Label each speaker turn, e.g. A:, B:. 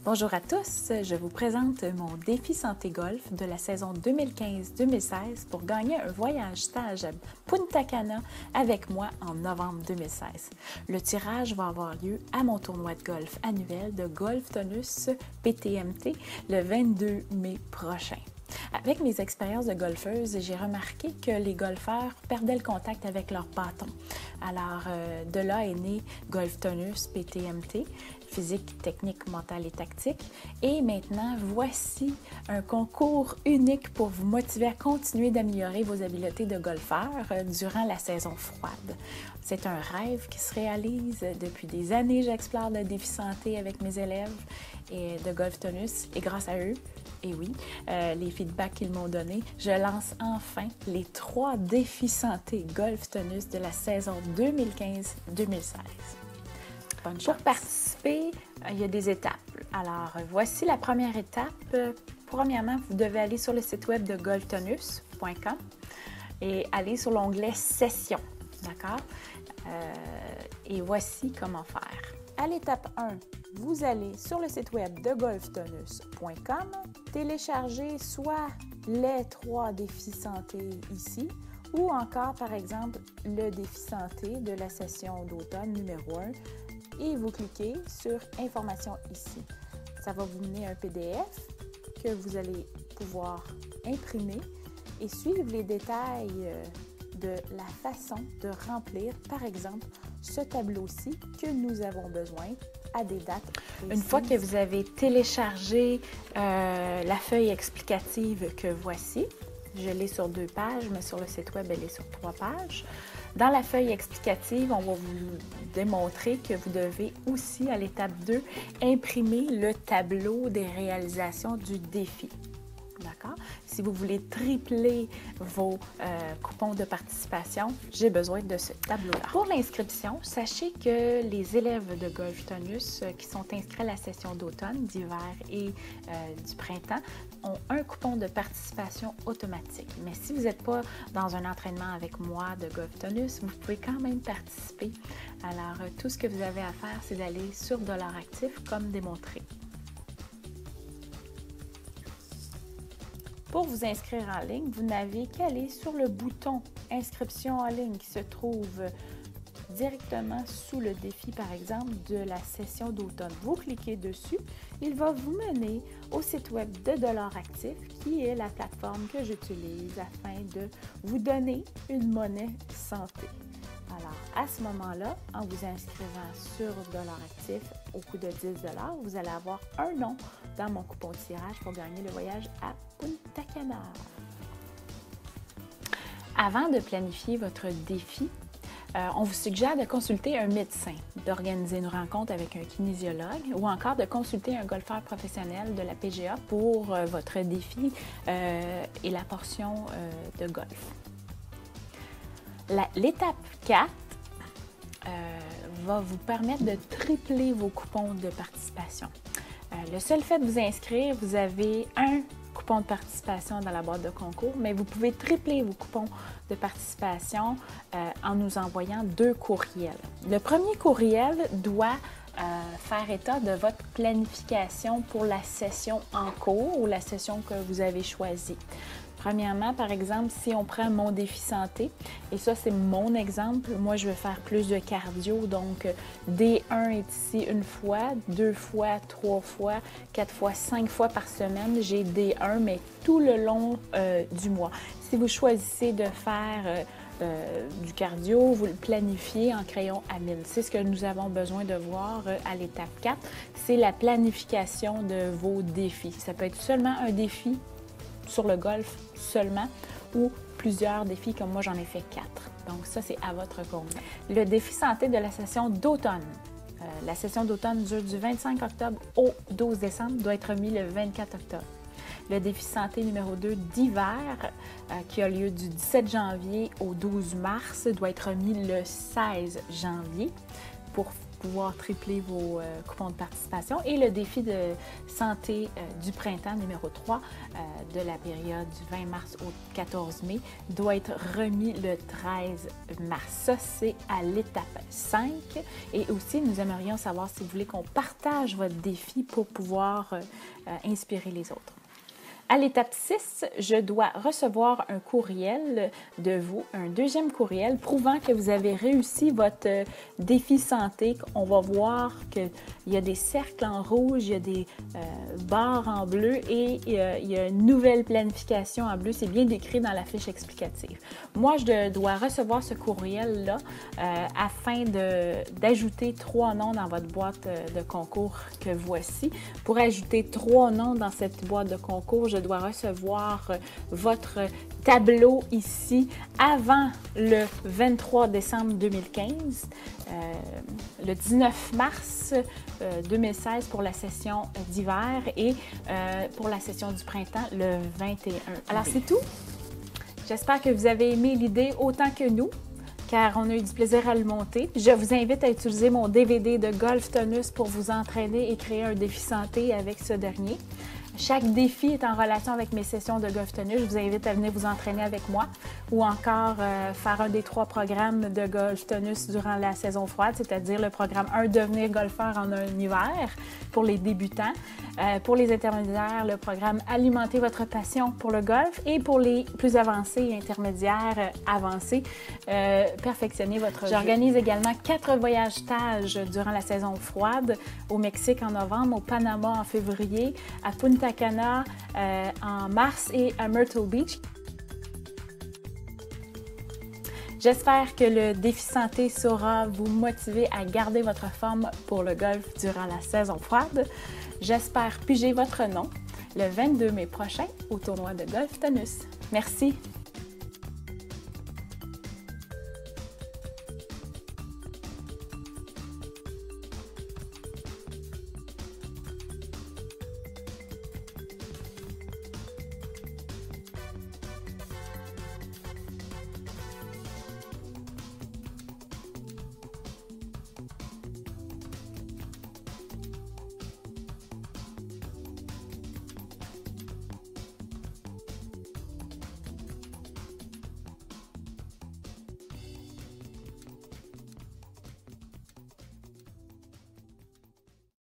A: Bonjour à tous, je vous présente mon défi santé golf de la saison 2015-2016 pour gagner un voyage stage à Punta Cana avec moi en novembre 2016. Le tirage va avoir lieu à mon tournoi de golf annuel de Golf Tonus PTMT le 22 mai prochain. Avec mes expériences de golfeuse, j'ai remarqué que les golfeurs perdaient le contact avec leur bâton. Alors, de là est né Golf Tonus PTMT, physique, technique, mentale et tactique. Et maintenant, voici un concours unique pour vous motiver à continuer d'améliorer vos habiletés de golfeur durant la saison froide. C'est un rêve qui se réalise. Depuis des années, j'explore le défi santé avec mes élèves et de Golf Tonus. Et grâce à eux, et oui, les feedbacks qu'ils m'ont donnés, je lance enfin les 3 défis santé Golf Tonus de la saison 2015-2016. Bonne chance. Pour participer, il y a des étapes. Alors, voici la première étape. Premièrement, vous devez aller sur le site web de golftonus.com et aller sur l'onglet Sessions. D'accord? Et voici comment faire. À l'étape 1, vous allez sur le site web de golftonus.com, télécharger soit les 3 défis santé ici, ou encore, par exemple, le défi santé de la session d'automne numéro 1, et vous cliquez sur « Informations ici ». Ça va vous mener un PDF que vous allez pouvoir imprimer et suivre les détails de la façon de remplir, par exemple, ce tableau-ci que nous avons besoin à des dates précises. Une fois que vous avez téléchargé la feuille explicative que voici, je l'ai sur 2 pages, mais sur le site web, elle est sur 3 pages. Dans la feuille explicative, on va vous démontrer que vous devez aussi, à l'étape 2, imprimer le tableau des réalisations du défi. D'accord? Si vous voulez tripler vos coupons de participation, j'ai besoin de ce tableau-là. Pour l'inscription, sachez que les élèves de Golf Tonus qui sont inscrits à la session d'automne, d'hiver et du printemps ont un coupon de participation automatique. Mais si vous n'êtes pas dans un entraînement avec moi de Golf Tonus, vous pouvez quand même participer. Alors, tout ce que vous avez à faire, c'est d'aller sur Dollar Actif comme démontré. Pour vous inscrire en ligne, vous n'avez qu'à aller sur le bouton « Inscription en ligne » qui se trouve directement sous le défi, par exemple, de la session d'automne. Vous cliquez dessus, il va vous mener au site web de Dollar Actif, qui est la plateforme que j'utilise afin de vous donner une monnaie santé. Alors, à ce moment-là, en vous inscrivant sur Dollar Actif au coût de 10 $, vous allez avoir un nom dans mon coupon de tirage pour gagner le voyage à Punta Cana. Avant de planifier votre défi, on vous suggère de consulter un médecin, d'organiser une rencontre avec un kinésiologue ou encore de consulter un golfeur professionnel de la PGA pour votre défi et la portion de golf. L'étape 4 va vous permettre de tripler vos coupons de participation. Le seul fait de vous inscrire, vous avez un coupon de participation dans la boîte de concours, mais vous pouvez tripler vos coupons de participation en nous envoyant 2 courriels. Le premier courriel doit faire état de votre planification pour la session en cours ou la session que vous avez choisie. Premièrement, par exemple, si on prend mon défi santé, et ça c'est mon exemple, moi je vais faire plus de cardio, donc D1 est ici 1 fois, 2 fois, 3 fois, 4 fois, 5 fois par semaine, j'ai D1, mais tout le long du mois. Si vous choisissez de faire du cardio, vous le planifiez en crayon à 1000. C'est ce que nous avons besoin de voir à l'étape 4, c'est la planification de vos défis. Ça peut être seulement un défi sur le golf seulement ou plusieurs défis comme moi j'en ai fait 4. Donc ça c'est à votre convenance. Le défi santé de la session d'automne. La session d'automne dure du 25 octobre au 12 décembre, doit être remis le 24 octobre. Le défi santé numéro 2 d'hiver qui a lieu du 17 janvier au 12 mars doit être remis le 16 janvier. pour pouvoir tripler vos coupons de participation. Et le défi de santé du printemps numéro 3 de la période du 20 mars au 14 mai doit être remis le 13 mars. Ça, c'est à l'étape 5. Et aussi, nous aimerions savoir si vous voulez qu'on partage votre défi pour pouvoir inspirer les autres. À l'étape 6, je dois recevoir un courriel de vous, un deuxième courriel prouvant que vous avez réussi votre défi santé. On va voir qu'il y a des cercles en rouge, il y a des barres en bleu et il y a une nouvelle planification en bleu. C'est bien décrit dans la fiche explicative. Moi, je dois recevoir ce courriel-là afin d'ajouter 3 noms dans votre boîte de concours que voici. Pour ajouter 3 noms dans cette boîte de concours, je dois recevoir votre tableau ici avant le 23 décembre 2015, le 19 mars 2016 pour la session d'hiver et pour la session du printemps le 21. Alors c'est tout. J'espère que vous avez aimé l'idée autant que nous, car on a eu du plaisir à le monter. Je vous invite à utiliser mon DVD de Golf Tonus pour vous entraîner et créer un défi santé avec ce dernier. Chaque défi est en relation avec mes sessions de Golf Tonus. Je vous invite à venir vous entraîner avec moi ou encore faire un des 3 programmes de Golf Tonus durant la saison froide, c'est-à-dire le programme 1, devenir golfeur en un hiver pour les débutants. Pour les intermédiaires, le programme alimenter votre passion pour le golf et pour les plus avancés et intermédiaires avancés, perfectionner votre jeu. J'organise également 4 voyages stages durant la saison froide au Mexique en novembre, au Panama en février, à Punta Cana en mars et à Myrtle Beach. J'espère que le défi santé saura vous motiver à garder votre forme pour le golf durant la saison froide. J'espère piger votre nom le 22 mai prochain au tournoi de Golf Tonus. Merci!